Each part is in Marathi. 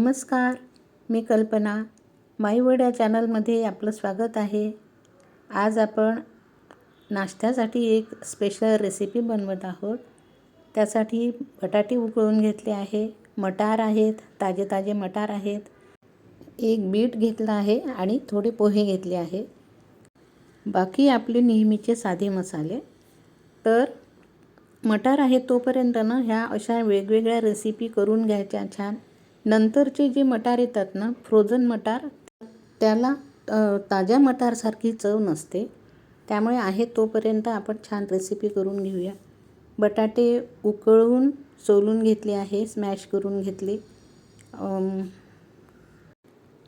नमस्कार, मी कल्पना. माई वर्ल्ड या चॅनलमध्ये आपलं स्वागत आहे. आज आपण नाश्त्यासाठी एक स्पेशल रेसिपी बनवत आहोत. त्यासाठी बटाटे उकळून घेतले आहे, मटार आहेत, ताजे ताजे मटार आहेत, एक बीट घेतला आहे आणि थोडे पोहे घेतले आहे. बाकी आपले नेहमीचे साधे मसाले. तर मटार आहे तोपर्यंत ना ह्या अशा वेगवेगळ्या रेसिपी करून घ्यायच्या छान. नंतरचे जे मटार येतात ना, फ्रोझन मटार, त्याला ताज्या मटारसारखी चव नसते. त्यामुळे आहे तोपर्यंत आपण छान रेसिपी करून घेऊया. बटाटे उकळून सोलून घेतले आहे, स्मॅश करून घेतले.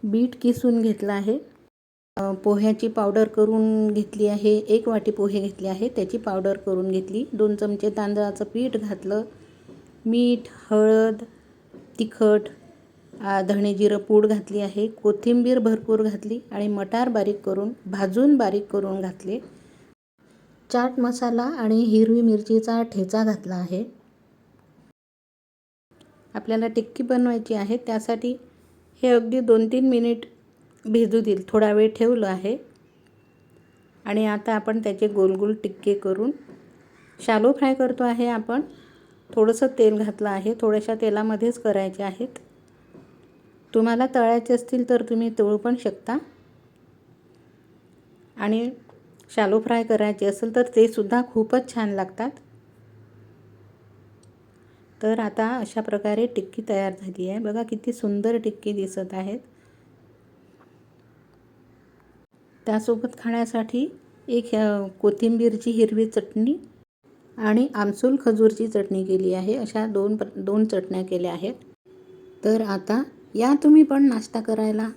बीट किसून घेतला आहे. पोह्याची पावडर करून घेतली आहे. 1 वाटी पोहे घेतले आहे, त्याची पावडर करून घेतली. 2 चमचे तांदळाचं पीठ घातलं. मीठ, हळद, तिखट, धणे जिरं पूड घातली आहे. कोथिंबीर भरपूर घातली आणि मटार भाजून बारीक करून घातले. चाट मसाला आणि हिरवी मिरचीचा ठेचा घातला आहे. आपल्याला टिक्की बनवायची आहे, त्यासाठी हे अगदी 2-3 मिनिट भिजू देईल. थोडा वेळ ठेवलं आहे आणि आता आपण त्याचे गोल गोल टिक्के करून शॅलो फ्राय करतो आहे. आपण थोडंसं तेल घातलं आहे, थोड्याशा तेलामध्येच करायचे आहेत. तुम्हाला तळायचे असतील तर तुम्ही तळू पण शकता आणि शॅलो फ्राय करायचे असेल तर ते सुद्धा खूपच छान लागतात. तर आता अशा प्रकारे टिक्की तयार झाली आहे. बघा किती सुंदर टिक्की दिसत आहेत. त्यासोबत खाण्यासाठी एक कोथिंबीरची हिरवी चटणी आणि आमसूल खजूरची चटणी केली आहे. अशा दोन चटण्या केल्या आहेत. तर आता या तुम्ही पण नाश्ता करायला.